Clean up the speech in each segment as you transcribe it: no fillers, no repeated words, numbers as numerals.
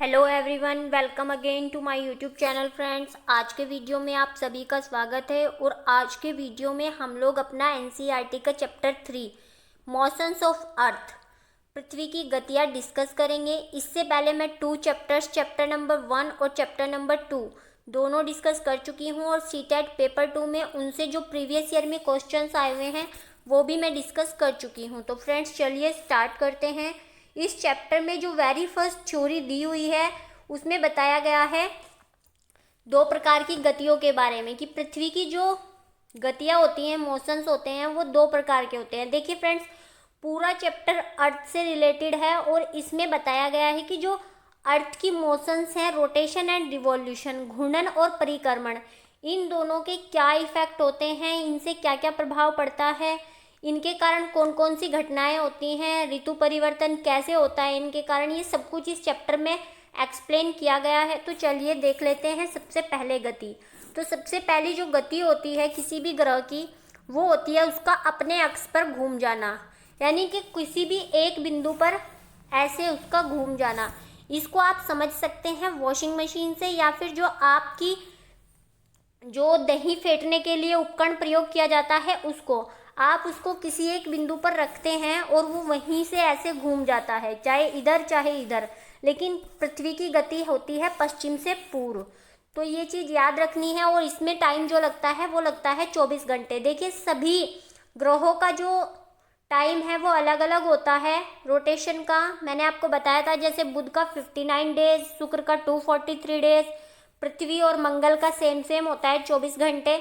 Hello everyone, welcome again to my YouTube channel friends. आज के video में आप सभी का स्वागत है और आज के वीडियो में हम लोग अपना एनसीईआरटी का चैप्टर 3 मोशंस ऑफ अर्थ पृथ्वी की गतियाँ डिस्कस करेंगे। इससे पहले मैं 2 चैप्टर्स चैप्टर नंबर 1 और चैप्टर नंबर 2 दोनों डिस्कस कर चुकी हूँ और सीटेट पेपर 2 में उनसे जो प्रीवियस ईयर में क्वेश्चंस आए हुए हैं वो भी मैं डिस्कस कर चुकी हूँ। तो फ्रेंड्स चलिए स्टार्ट करते हैं। इस चैप्टर में जो वेरी फर्स्ट थ्योरी दी हुई है उसमें बताया गया है 2 प्रकार की गतियों के बारे में कि पृथ्वी की जो गतियाँ होती हैं, मोशंस होते हैं, वो 2 प्रकार के होते हैं। देखिए फ्रेंड्स, पूरा चैप्टर अर्थ से रिलेटेड है और इसमें बताया गया है कि जो अर्थ की मोशंस हैं, रोटेशन एंड रिवॉल्यूशन, घूर्णन और परिक्रमण, इन दोनों के क्या इफेक्ट होते हैं, इनसे क्या क्या प्रभाव पड़ता है, इनके कारण कौन कौन सी घटनाएं होती हैं, ऋतु परिवर्तन कैसे होता है इनके कारण, ये सब कुछ इस चैप्टर में एक्सप्लेन किया गया है। तो चलिए देख लेते हैं। सबसे पहले गति, तो सबसे पहली जो गति होती है किसी भी ग्रह की, वो होती है उसका अपने अक्ष पर घूम जाना, यानी कि किसी भी एक बिंदु पर ऐसे उसका घूम जाना। इसको आप समझ सकते हैं वॉशिंग मशीन से, या फिर जो आपकी जो दही फेंटने के लिए उपकरण प्रयोग किया जाता है उसको, आप उसको किसी एक बिंदु पर रखते हैं और वो वहीं से ऐसे घूम जाता है, चाहे इधर चाहे इधर। लेकिन पृथ्वी की गति होती है पश्चिम से पूर्व, तो ये चीज़ याद रखनी है। और इसमें टाइम जो लगता है वो लगता है 24 घंटे। देखिए सभी ग्रहों का जो टाइम है वो अलग अलग होता है रोटेशन का। मैंने आपको बताया था, जैसे बुध का 59 डेज, शुक्र का 243 डेज, पृथ्वी और मंगल का सेम होता है 24 घंटे।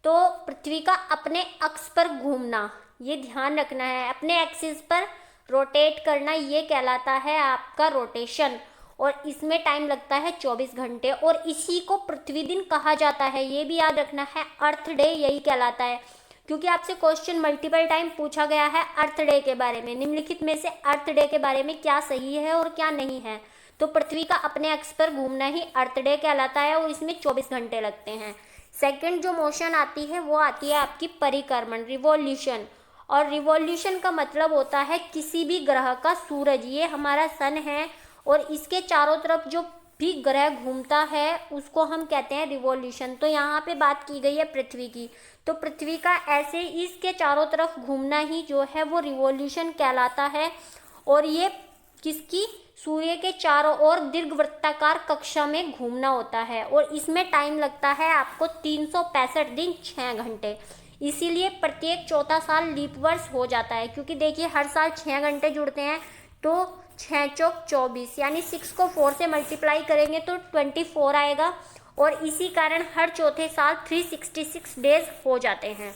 तो पृथ्वी का अपने अक्ष पर घूमना, ये ध्यान रखना है, अपने एक्सिस पर रोटेट करना, ये कहलाता है आपका रोटेशन। और इसमें टाइम लगता है 24 घंटे और इसी को पृथ्वी दिन कहा जाता है। ये भी याद रखना है, अर्थ डे यही कहलाता है, क्योंकि आपसे क्वेश्चन मल्टीपल टाइम पूछा गया है अर्थ डे के बारे में। निम्नलिखित में से अर्थ डे के बारे में क्या सही है और क्या नहीं है? तो पृथ्वी का अपने अक्ष पर घूमना ही अर्थ डे कहलाता है और इसमें 24 घंटे लगते हैं। सेकंड जो मोशन आती है वो आती है आपकी परिक्रमण, रिवॉल्यूशन। और रिवॉल्यूशन का मतलब होता है किसी भी ग्रह का, सूरज ये हमारा सन है और इसके चारों तरफ जो भी ग्रह घूमता है उसको हम कहते हैं रिवॉल्यूशन। तो यहाँ पे बात की गई है पृथ्वी की, तो पृथ्वी का ऐसे इसके चारों तरफ घूमना ही जो है वो रिवॉल्यूशन कहलाता है। और ये किसकी, सूर्य के चारों ओर दीर्घवृत्ताकार कक्षा में घूमना होता है और इसमें टाइम लगता है आपको 365 दिन 6 घंटे। इसीलिए प्रत्येक चौथा साल लीप वर्ष हो जाता है, क्योंकि देखिए हर साल 6 घंटे जुड़ते हैं, तो 6 चौक 24, यानी 6 को 4 से मल्टीप्लाई करेंगे तो 24 आएगा और इसी कारण हर चौथे साल 366 डेज हो जाते हैं।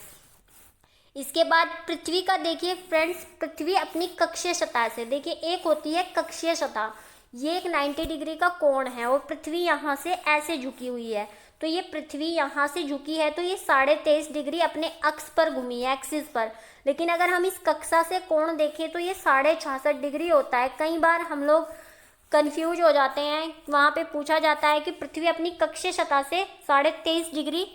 इसके बाद पृथ्वी का देखिए फ्रेंड्स, पृथ्वी अपनी कक्षीय सतह से, देखिए एक होती है कक्षीय सतह, ये एक 90 डिग्री का कोण है और पृथ्वी यहाँ से ऐसे झुकी हुई है। तो ये पृथ्वी यहाँ से झुकी है तो ये 23.5 डिग्री अपने अक्ष पर घूमी है, एक्सिस पर। लेकिन अगर हम इस कक्षा से कोण देखें तो ये 66.5 डिग्री होता है। कई बार हम लोग कंफ्यूज हो जाते हैं, वहाँ पे पूछा जाता है कि पृथ्वी अपनी कक्षीय सतह से 23.5 डिग्री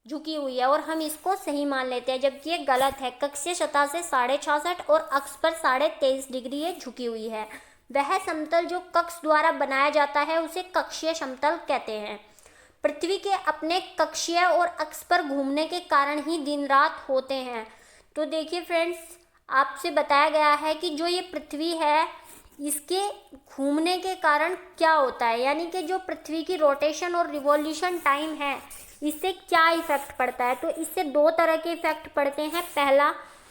झुकी हुई है और हम इसको सही मान लेते हैं, जबकि ये गलत है। कक्षीय सतह से 66.5 और अक्ष पर 23.5 डिग्री ये झुकी हुई है। वह समतल जो कक्ष द्वारा बनाया जाता है उसे कक्षीय समतल कहते हैं। पृथ्वी के अपने कक्षीय और अक्ष पर घूमने के कारण ही दिन रात होते हैं। तो देखिए फ्रेंड्स, आपसे बताया गया है कि जो ये पृथ्वी है इसके घूमने के कारण क्या होता है, यानी कि जो पृथ्वी की रोटेशन और रिवॉल्यूशन टाइम है इससे क्या इफेक्ट पड़ता है। तो इससे 2 तरह के इफेक्ट पड़ते हैं। पहला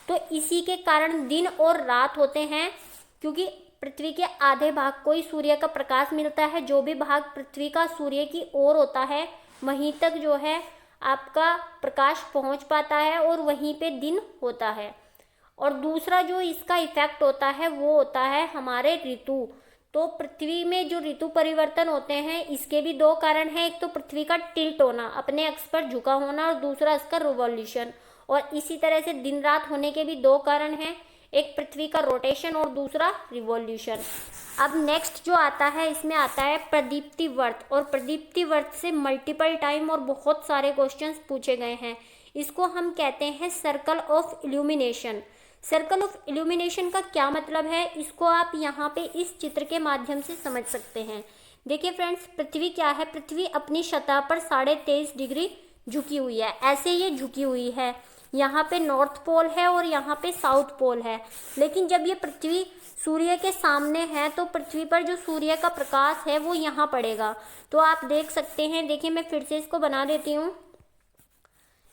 तो इसी के कारण दिन और रात होते हैं, क्योंकि पृथ्वी के आधे भाग को ही सूर्य का प्रकाश मिलता है। जो भी भाग पृथ्वी का सूर्य की ओर होता है वहीं तक जो है आपका प्रकाश पहुंच पाता है और वहीं पे दिन होता है। और दूसरा जो इसका इफेक्ट होता है वो होता है हमारे ऋतु। तो पृथ्वी में जो ऋतु परिवर्तन होते हैं इसके भी 2 कारण हैं। एक तो पृथ्वी का टिल्ट होना, अपने अक्ष पर झुका होना, और दूसरा इसका रिवॉल्यूशन। और इसी तरह से दिन रात होने के भी 2 कारण हैं, एक पृथ्वी का रोटेशन और दूसरा रिवॉल्यूशन। अब नेक्स्ट जो आता है इसमें आता है प्रदीप्ति वर्त, और प्रदीप्ति वर्त से मल्टीपल टाइम और बहुत सारे क्वेश्चंस पूछे गए हैं। इसको हम कहते हैं circle of illumination. Circle of illumination का क्या मतलब है, इसको आप यहाँ पे इस चित्र के माध्यम से समझ सकते हैं। देखिए फ्रेंड्स, पृथ्वी क्या है, पृथ्वी अपनी सतह पर 23.5 डिग्री झुकी हुई है। ऐसे ये झुकी हुई है, यहाँ पे नॉर्थ पोल है और यहाँ पे साउथ पोल है। लेकिन जब ये पृथ्वी सूर्य के सामने है तो पृथ्वी पर जो सूर्य का प्रकाश है वो यहाँ पड़ेगा। तो आप देख सकते हैं, देखिए मैं फिर से इसको बना देती हूँ।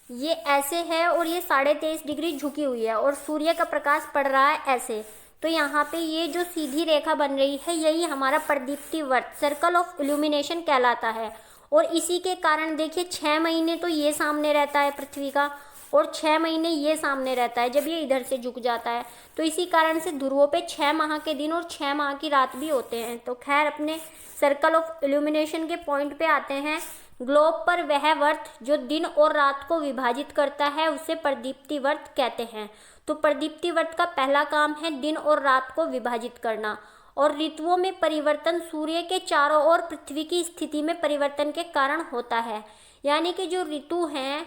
ये ऐसे है और ये 23.5 डिग्री झुकी हुई है और सूर्य का प्रकाश पड़ रहा है ऐसे। तो यहाँ पे ये जो सीधी रेखा बन रही है यही हमारा प्रदीप्ति वर्त, सर्कल ऑफ इल्यूमिनेशन कहलाता है। और इसी के कारण देखिए 6 महीने तो ये सामने रहता है पृथ्वी का और 6 महीने ये सामने रहता है जब ये इधर से झुक जाता है। तो इसी कारण से ध्रुवों पे 6 माह के दिन और 6 माह की रात भी होते हैं। तो खैर, अपने सर्कल ऑफ इल्यूमिनेशन के पॉइंट पे आते हैं। ग्लोब पर वह वर्त जो दिन और रात को विभाजित करता है उसे प्रदीप्ति वर्त कहते हैं। तो प्रदीप्ति वर्त का पहला काम है दिन और रात को विभाजित करना। और ऋतुओं में परिवर्तन सूर्य के चारों ओर पृथ्वी की स्थिति में परिवर्तन के कारण होता है। यानी कि जो ऋतु हैं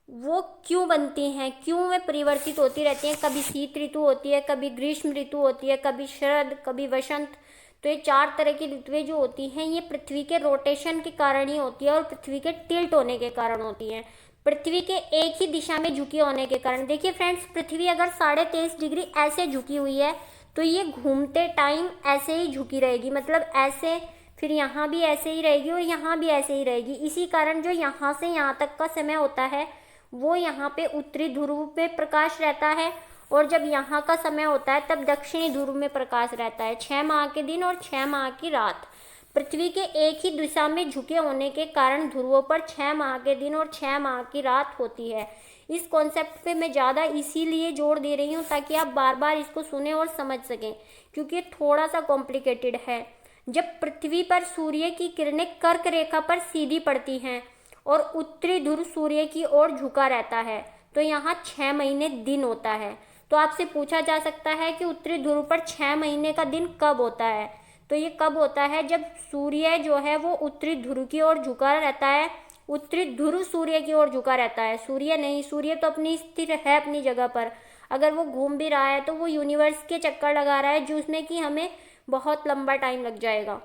वो क्यों बनती हैं, क्यों वे परिवर्तित होती रहती हैं। कभी शीत ऋतु होती है, कभी ग्रीष्म ऋतु होती है, कभी शरद, कभी वसंत। तो ये 4 तरह की ऋतुएं जो होती हैं ये पृथ्वी के रोटेशन के कारण ही होती है और पृथ्वी के टिल्ट होने के कारण होती हैं, पृथ्वी के एक ही दिशा में झुकी होने के कारण। देखिए फ्रेंड्स, पृथ्वी अगर 23.5 डिग्री ऐसे झुकी हुई है तो ये घूमते टाइम ऐसे ही झुकी रहेगी, मतलब ऐसे, फिर यहाँ भी ऐसे ही रहेगी और यहाँ भी ऐसे ही रहेगी। इसी कारण जो यहाँ से यहाँ तक का समय होता है वो यहाँ पे उत्तरी ध्रुव पे प्रकाश रहता है और जब यहाँ का समय होता है तब दक्षिणी ध्रुव में प्रकाश रहता है। 6 माह के दिन और 6 माह की रात। पृथ्वी के एक ही दिशा में झुके होने के कारण ध्रुवों पर 6 माह के दिन और 6 माह की रात होती है। इस कॉन्सेप्ट पे मैं ज़्यादा इसीलिए जोर दे रही हूँ ताकि आप बार बार इसको सुने और समझ सकें, क्योंकि ये थोड़ा सा कॉम्प्लिकेटेड है। जब पृथ्वी पर सूर्य की किरणें कर्क रेखा पर सीधी पड़ती हैं और उत्तरी ध्रुव सूर्य की ओर झुका रहता है तो यहाँ 6 महीने दिन होता है। तो आपसे पूछा जा सकता है कि उत्तरी ध्रुव पर 6 महीने का दिन कब होता है। तो ये कब होता है, जब सूर्य जो है वो उत्तरी ध्रुव की ओर झुका रहता है। उत्तरी ध्रुव सूर्य की ओर झुका रहता है, सूर्य नहीं। सूर्य तो अपनी स्थिर है अपनी जगह पर। अगर वो घूम भी रहा है तो वो यूनिवर्स के चक्कर लगा रहा है जिसमें कि हमें बहुत लंबा टाइम लग जाएगा।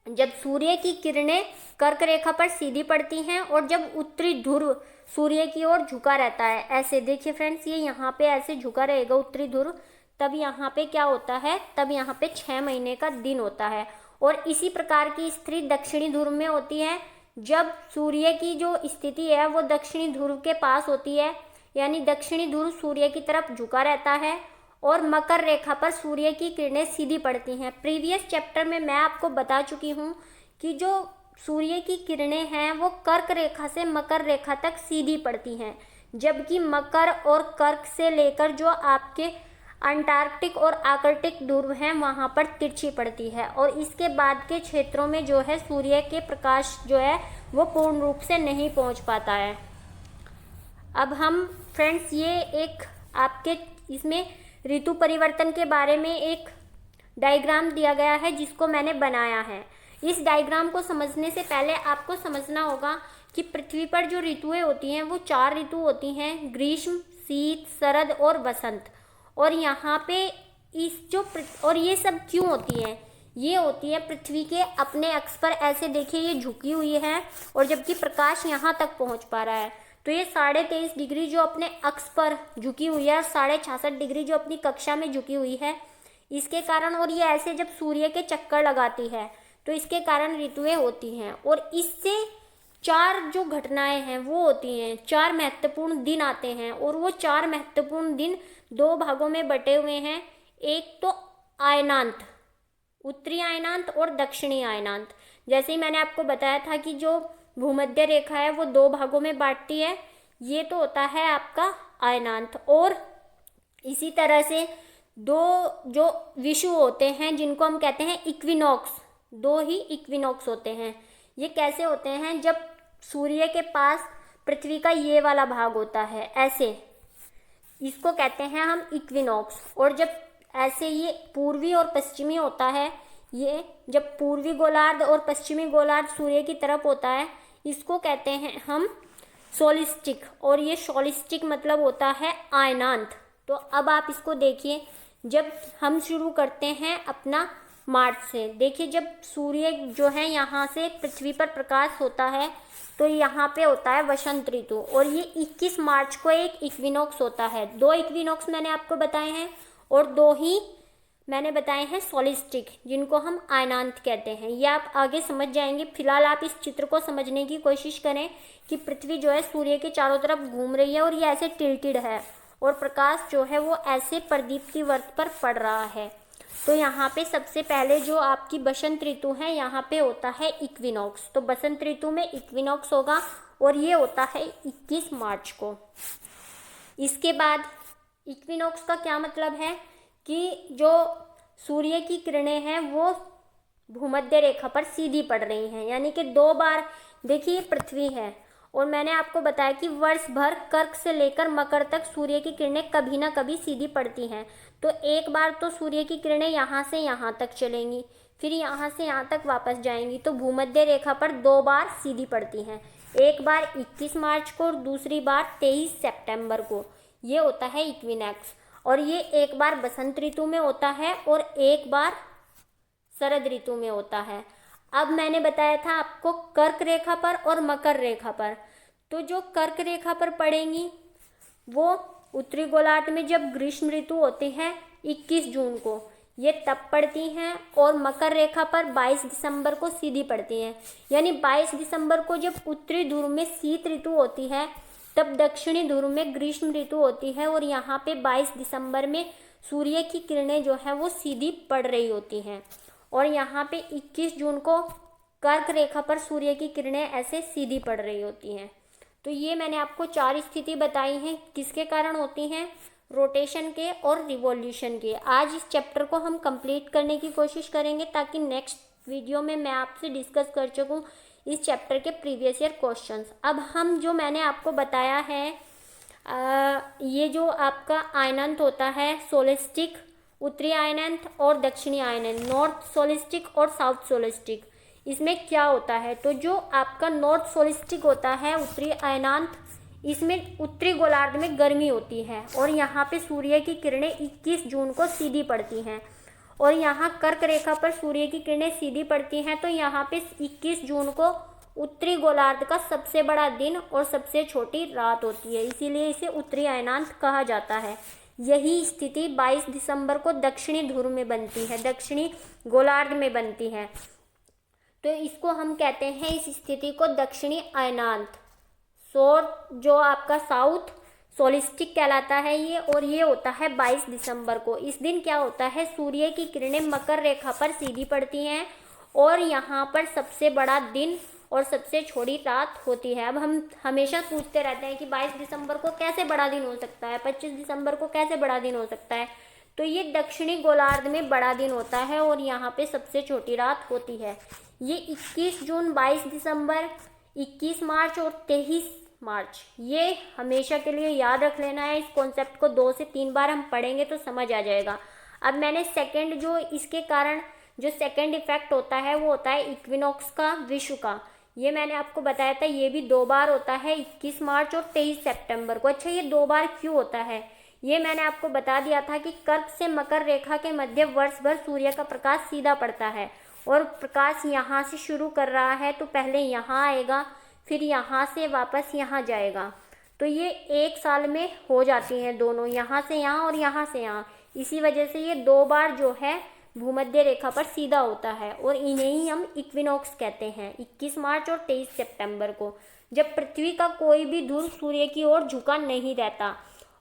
जब सूर्य की किरणें कर्क रेखा पर सीधी पड़ती हैं और जब उत्तरी ध्रुव सूर्य की ओर झुका रहता है ऐसे, देखिए फ्रेंड्स ये यहाँ पे ऐसे झुका रहेगा उत्तरी ध्रुव, तब यहाँ पे क्या होता है, तब यहाँ पे 6 महीने का दिन होता है। और इसी प्रकार की स्थिति दक्षिणी ध्रुव में होती है। जब सूर्य की जो स्थिति है वो दक्षिणी ध्रुव के पास होती है, यानी दक्षिणी ध्रुव सूर्य की तरफ झुका रहता है और मकर रेखा पर सूर्य की किरणें सीधी पड़ती हैं। प्रीवियस चैप्टर में मैं आपको बता चुकी हूँ कि जो सूर्य की किरणें हैं वो कर्क रेखा से मकर रेखा तक सीधी पड़ती हैं, जबकि मकर और कर्क से लेकर जो आपके अंटार्कटिक और आर्कटिक ध्रुव हैं वहाँ पर तिरछी पड़ती है। और इसके बाद के क्षेत्रों में जो है सूर्य के प्रकाश जो है वो पूर्ण रूप से नहीं पहुँच पाता है। अब हम फ्रेंड्स ये एक आपके इसमें ऋतु परिवर्तन के बारे में एक डायग्राम दिया गया है जिसको मैंने बनाया है। इस डायग्राम को समझने से पहले आपको समझना होगा कि पृथ्वी पर जो ऋतुएं होती हैं वो 4 ऋतु होती हैं, ग्रीष्म, शीत, शरद और वसंत। और यहाँ पे और ये सब क्यों होती हैं, ये होती है पृथ्वी के अपने अक्ष पर। ऐसे देखिए ये झुकी हुई है और जबकि प्रकाश यहाँ तक पहुँच पा रहा है। तो ये 23.5 डिग्री जो अपने अक्ष पर झुकी हुई है और 66.5 डिग्री जो अपनी कक्षा में झुकी हुई है, इसके कारण, और ये ऐसे जब सूर्य के चक्कर लगाती है तो इसके कारण ऋतुएं होती हैं। और इससे 4 जो घटनाएं हैं वो होती हैं, 4 महत्वपूर्ण दिन आते हैं और वो 4 महत्वपूर्ण दिन 2 भागों में बटे हुए हैं। एक तो आयनांत, उत्तरी आयनांत और दक्षिणी आयनांत। जैसे ही मैंने आपको बताया था कि जो भूमध्य रेखा है वो 2 भागों में बांटती है, ये तो होता है आपका आयनांत। और इसी तरह से 2 जो विषुव होते हैं जिनको हम कहते हैं इक्विनॉक्स, 2 ही इक्विनॉक्स होते हैं। ये कैसे होते हैं, जब सूर्य के पास पृथ्वी का ये वाला भाग होता है ऐसे, इसको कहते हैं हम इक्विनॉक्स। और जब ऐसे ये पूर्वी और पश्चिमी होता है, ये जब पूर्वी गोलार्ध और पश्चिमी गोलार्ध सूर्य की तरफ होता है इसको कहते हैं हम सोलिस्टिक। और ये सोलिस्टिक मतलब होता है आयनांत। तो अब आप इसको देखिए, जब हम शुरू करते हैं अपना मार्च से। देखिए जब सूर्य जो है यहाँ से पृथ्वी पर प्रकाश होता है तो यहाँ पे होता है वसंत ऋतु, और ये 21 मार्च को एक इक्विनॉक्स होता है। 2 इक्विनॉक्स मैंने आपको बताए हैं और 2 ही मैंने बताए हैं सोलिस्टिक, जिनको हम आयनांत कहते हैं। ये आप आगे समझ जाएंगे। फिलहाल आप इस चित्र को समझने की कोशिश करें कि पृथ्वी जो है सूर्य के चारों तरफ घूम रही है और ये ऐसे टिल्टेड है और प्रकाश जो है वो ऐसे प्रदीप्ति वर्त पर पड़ रहा है। तो यहाँ पे सबसे पहले जो आपकी बसंत ऋतु है यहाँ पे होता है इक्विनॉक्स। तो बसंत ऋतु में इक्विनॉक्स होगा और ये होता है 21 मार्च को। इसके बाद इक्विनॉक्स का क्या मतलब है कि जो सूर्य की किरणें हैं वो भूमध्य रेखा पर सीधी पड़ रही हैं, यानी कि 2 बार। देखिए पृथ्वी है और मैंने आपको बताया कि वर्ष भर कर्क से लेकर मकर तक सूर्य की किरणें कभी ना कभी सीधी पड़ती हैं। तो एक बार तो सूर्य की किरणें यहाँ से यहाँ तक चलेंगी, फिर यहाँ से यहाँ तक वापस जाएंगी, तो भूमध्य रेखा पर 2 बार सीधी पड़ती हैं। एक बार 21 मार्च को और दूसरी बार 23 सितंबर को। ये होता है इक्विनॉक्स, और ये एक बार बसंत ऋतु में होता है और एक बार शरद ऋतु में होता है। अब मैंने बताया था आपको कर्क रेखा पर और मकर रेखा पर। तो जो कर्क रेखा पर पड़ेंगी वो उत्तरी गोलार्ध में जब ग्रीष्म ऋतु होती है 21 जून को, ये तब पड़ती हैं, और मकर रेखा पर 22 दिसंबर को सीधी पड़ती हैं। यानी 22 दिसंबर को जब उत्तरी ध्रुव में शीत ऋतु होती है तब दक्षिणी ध्रुव में ग्रीष्म ऋतु होती है, और यहाँ पे 22 दिसंबर में सूर्य की किरणें जो है वो सीधी पड़ रही होती हैं। और यहाँ पे 21 जून को कर्क रेखा पर सूर्य की किरणें ऐसे सीधी पड़ रही होती हैं। तो ये मैंने आपको 4 स्थिति बताई हैं, किसके कारण होती हैं, रोटेशन के और रिवॉल्यूशन के। आज इस चैप्टर को हम कंप्लीट करने की कोशिश करेंगे ताकि नेक्स्ट वीडियो में मैं आपसे डिस्कस कर सकूँ इस चैप्टर के प्रीवियस ईयर क्वेश्चंस। अब हम जो मैंने आपको बताया है ये जो आपका आयनंत होता है सोलिस्टिक, उत्तरी आयनंत और दक्षिणी आयनंत, नॉर्थ सोलिस्टिक और साउथ सोलिस्टिक, इसमें क्या होता है। तो जो आपका नॉर्थ सोलिस्टिक होता है उत्तरी अयनांत, इसमें उत्तरी गोलार्ध में गर्मी होती है और यहाँ पे सूर्य की किरणें 21 जून को सीधी पड़ती हैं, और यहाँ कर्क रेखा पर सूर्य की किरणें सीधी पड़ती हैं। तो यहाँ पे 21 जून को उत्तरी गोलार्ध का सबसे बड़ा दिन और सबसे छोटी रात होती है, इसीलिए इसे उत्तरी अयनांत कहा जाता है। यही स्थिति 22 दिसंबर को दक्षिणी ध्रुव में बनती है, दक्षिणी गोलार्ध में बनती है। तो इसको हम कहते हैं, इस स्थिति को दक्षिणी अयनांत, जो आपका साउथ सोलिस्टिक कहलाता है ये। और ये होता है 22 दिसंबर को। इस दिन क्या होता है, सूर्य की किरणें मकर रेखा पर सीधी पड़ती हैं और यहाँ पर सबसे बड़ा दिन और सबसे छोटी रात होती है। अब हम हमेशा पूछते रहते हैं कि 22 दिसंबर को कैसे बड़ा दिन हो सकता है, 25 दिसंबर को कैसे बड़ा दिन हो सकता है। तो ये दक्षिणी गोलार्ध में बड़ा दिन होता है और यहाँ पे सबसे छोटी रात होती है। ये 21 जून, 22 दिसंबर, 21 मार्च और 23 मार्च, ये हमेशा के लिए याद रख लेना है। इस कॉन्सेप्ट को 2 से 3 बार हम पढ़ेंगे तो समझ आ जाएगा। अब मैंने सेकंड जो इसके कारण जो सेकंड इफेक्ट होता है वो होता है इक्विनॉक्स का, विषु का। ये मैंने आपको बताया था, ये भी 2 बार होता है, 21 मार्च और 23 सितंबर को। अच्छा, ये 2 बार क्यों होता है, ये मैंने आपको बता दिया था कि कर्क से मकर रेखा के मध्य वर्ष भर सूर्य का प्रकाश सीधा पड़ता है और प्रकाश यहाँ से शुरू कर रहा है तो पहले यहाँ आएगा, फिर यहाँ से वापस यहाँ जाएगा। तो ये 1 साल में हो जाती हैं दोनों, यहाँ से यहाँ और यहाँ से यहाँ। इसी वजह से ये 2 बार जो है भूमध्य रेखा पर सीधा होता है और इन्हें ही हम इक्विनॉक्स कहते हैं, 21 मार्च और 23 सितंबर को, जब पृथ्वी का कोई भी ध्रुव सूर्य की ओर झुका नहीं रहता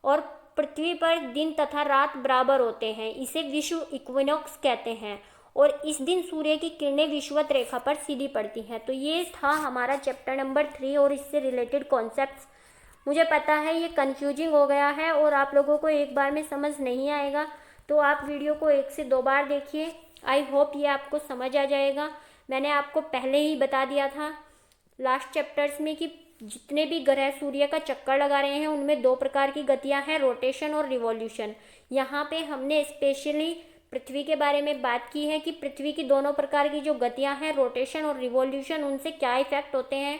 और पृथ्वी पर दिन तथा रात बराबर होते हैं। इसे विषुव इक्विनॉक्स कहते हैं और इस दिन सूर्य की किरणें विषुवत रेखा पर सीधी पड़ती हैं। तो ये था हमारा चैप्टर नंबर 3 और इससे रिलेटेड कॉन्सेप्ट्स। मुझे पता है ये कंफ्यूजिंग हो गया है और आप लोगों को एक बार में समझ नहीं आएगा, तो आप वीडियो को 1 से 2 बार देखिए। आई होप ये आपको समझ आ जाएगा। मैंने आपको पहले ही बता दिया था लास्ट चैप्टर्स में कि जितने भी ग्रह सूर्य का चक्कर लगा रहे हैं उनमें 2 प्रकार की गतियां हैं, रोटेशन और रिवॉल्यूशन। यहाँ पे हमने स्पेशली पृथ्वी के बारे में बात की है कि पृथ्वी की दोनों प्रकार की जो गतियां हैं, रोटेशन और रिवॉल्यूशन, उनसे क्या इफेक्ट होते हैं।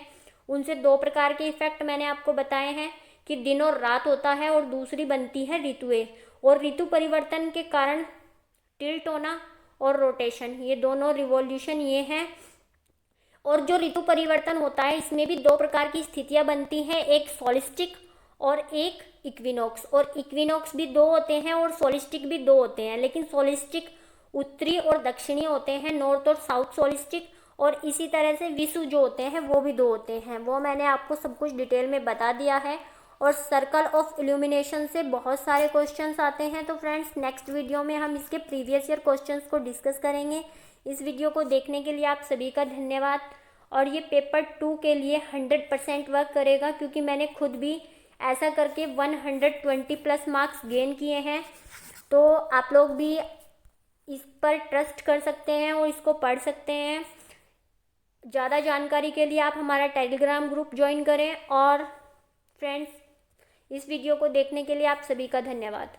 उनसे 2 प्रकार के इफेक्ट मैंने आपको बताए हैं कि दिन और रात होता है और दूसरी बनती है ऋतुएं, और ऋतु परिवर्तन के कारण टिल्ट होना और रोटेशन, ये दोनों रिवॉल्यूशन ये हैं। और जो ऋतु परिवर्तन होता है इसमें भी दो प्रकार की स्थितियां बनती हैं, एक सोलिस्टिक और एक इक्विनॉक्स। और इक्विनॉक्स भी दो होते हैं और सोलिस्टिक भी दो होते हैं, लेकिन सोलिस्टिक उत्तरी और दक्षिणी होते हैं, नॉर्थ और साउथ सोलिस्टिक। और इसी तरह से विषुव जो होते हैं वो भी दो होते हैं। वो मैंने आपको सब कुछ डिटेल में बता दिया है। और सर्कल ऑफ इल्यूमिनेशन से बहुत सारे क्वेश्चंस आते हैं। तो फ्रेंड्स नेक्स्ट वीडियो में हम इसके प्रीवियस ईयर क्वेश्चंस को डिस्कस करेंगे। इस वीडियो को देखने के लिए आप सभी का धन्यवाद। और ये पेपर 2 के लिए 100% वर्क करेगा, क्योंकि मैंने खुद भी ऐसा करके 120+ मार्क्स गेन किए हैं। तो आप लोग भी इस पर ट्रस्ट कर सकते हैं और इसको पढ़ सकते हैं। ज़्यादा जानकारी के लिए आप हमारा टेलीग्राम ग्रुप ज्वाइन करें। और फ्रेंड्स इस वीडियो को देखने के लिए आप सभी का धन्यवाद।